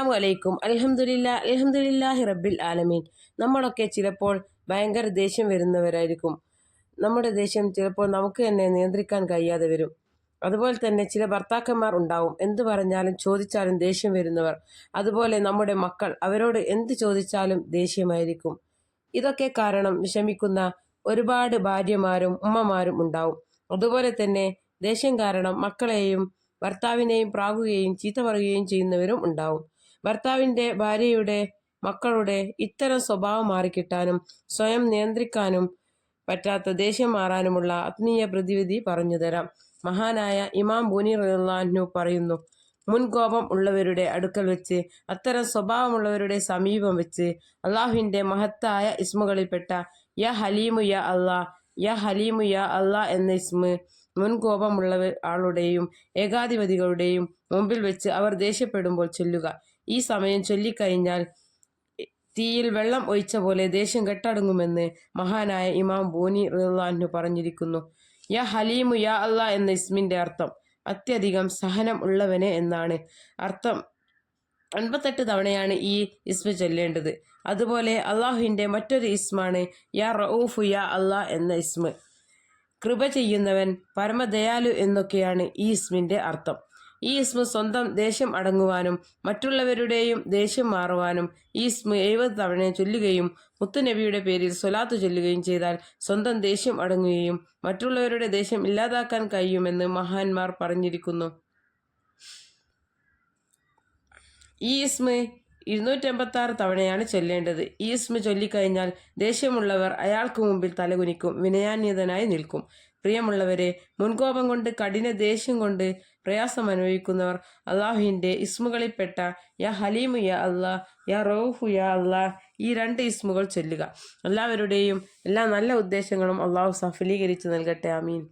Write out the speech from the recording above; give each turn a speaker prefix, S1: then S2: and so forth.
S1: അസ്സലാമു അലൈക്കും. അൽഹംദുലില്ലാഹി റബ്ബിൽ ആലമീൻ. നമ്മളൊക്കെ ചിലപ്പോൾ ഭയങ്കര ദേഷ്യം വരുന്നവരായിരിക്കും. നമ്മുടെ ദേഷ്യം ചിലപ്പോൾ നമുക്ക് തന്നെ നിയന്ത്രിക്കാൻ കഴിയാതെ വരും. അതുപോലെ തന്നെ ചില ഭർത്താക്കന്മാർ ഉണ്ടാവും, എന്ത് പറഞ്ഞാലും ചോദിച്ചാലും ദേഷ്യം വരുന്നവർ. അതുപോലെ നമ്മുടെ മക്കൾ, അവരോട് എന്ത് ചോദിച്ചാലും ദേഷ്യമായിരിക്കും. ഇതൊക്കെ കാരണം വിഷമിക്കുന്ന ഒരുപാട് ഭാര്യമാരും ഉമ്മമാരും ഉണ്ടാവും. അതുപോലെ തന്നെ ദേഷ്യം കാരണം മക്കളെയും ഭർത്താവിനെയും പ്രാകുകയും ചീത്ത പറയുകയും ചെയ്യുന്നവരും ഉണ്ടാവും. ഭർത്താവിൻ്റെ, ഭാര്യയുടെ, മക്കളുടെ ഇത്തരം സ്വഭാവം മാറിക്കിട്ടാനും സ്വയം നിയന്ത്രിക്കാനും പറ്റാത്ത ദേഷ്യം മാറാനുമുള്ള ആത്മീയ പ്രതിവിധി പറഞ്ഞുതരാം. മഹാനായ ഇമാം ബൂനി റളിയല്ലാഹു അൻഹു പറയുന്നു, മുൻകോപം ഉള്ളവരുടെ അടുക്കൽ വെച്ച്, അത്തരം സ്വഭാവമുള്ളവരുടെ സമീപം വെച്ച്, അള്ളാഹുവിൻ്റെ മഹത്തായ ഇസ്മുകളിൽപ്പെട്ട യാ ഹലീമു യാ അള്ളാഹ്, യാ ഹലീമു യാ അള്ളാഹ് എന്ന ഇസ്മ് മുൻകോപമുള്ള ആളുടെയും ഏകാധിപതികളുടെയും മുമ്പിൽ വെച്ച് അവർ ദേഷ്യപ്പെടുമ്പോൾ ചൊല്ലുക. ഈ സമയം ചൊല്ലിക്കഴിഞ്ഞാൽ തീയിൽ വെള്ളം ഒഴിച്ച പോലെ ദേഷ്യം കെട്ടടങ്ങുമെന്ന് മഹാനായ ഇമാം ബൂനി റളിയല്ലാഹു അൻഹു പറഞ്ഞിരിക്കുന്നു. യാ ഹലീമു യാ അള്ളാഹ് എന്ന ഇസ്മിൻ്റെ അർത്ഥം അത്യധികം സഹനം ഉള്ളവനെ എന്നാണ് അർത്ഥം. 58 തവണയാണ് ഈ ഇസ്മ ചൊല്ലേണ്ടത്. അതുപോലെ അള്ളാഹുവിൻ്റെ മറ്റൊരു ഇസ്മാണ് യാ റഊഫ് യാ അള്ളാഹ് എന്ന ഇസ്മ്. കൃപ ചെയ്യുന്നവൻ, പരമദയാലു എന്നൊക്കെയാണ് ഈ ഇസ്മിൻ്റെ അർത്ഥം. ഈ ഇസ്മ സ്വന്തം ദേഷ്യം അടങ്ങുവാനും മറ്റുള്ളവരുടെയും ദേഷ്യം മാറുവാനും ഈ ഇസ്മ 70 തവണ ചൊല്ലുകയും മുത്തുനബിയുടെ പേരിൽ സ്വലാത്ത് ചൊല്ലുകയും ചെയ്താൽ സ്വന്തം ദേഷ്യം അടങ്ങുകയും മറ്റുള്ളവരുടെ ദേഷ്യം ഇല്ലാതാക്കാൻ കഴിയുമെന്ന് മഹാന്മാർ പറഞ്ഞിരിക്കുന്നു. ഈ ഇസ്മ 286 തവണയാണ് ചൊല്ലേണ്ടത്. ഈ ഇസ്മ ചൊല്ലിക്കഴിഞ്ഞാൽ ദേഷ്യമുള്ളവർ അയാൾക്ക് മുമ്പിൽ തലകുനിക്കും, വിനയാന്വിതനായി നിൽക്കും. പ്രിയമുള്ളവരെ, മുൻകോപം കൊണ്ട്, കഠിന ദേഷ്യം കൊണ്ട് പ്രയാസം അനുഭവിക്കുന്നവർ അള്ളാഹുവിൻ്റെ ഇസ്മുകളിൽപ്പെട്ട യാ ഹലീമു യാ അള്ളാഹ്, യാ റഊഫു യാ അള്ളാഹ് ഈ 2 ഇസ്മുകൾ ചൊല്ലുക. എല്ലാവരുടെയും എല്ലാ നല്ല ഉദ്ദേശങ്ങളും അള്ളാഹു സഫലീകരിച്ച് നൽകട്ടെ. ആമീൻ.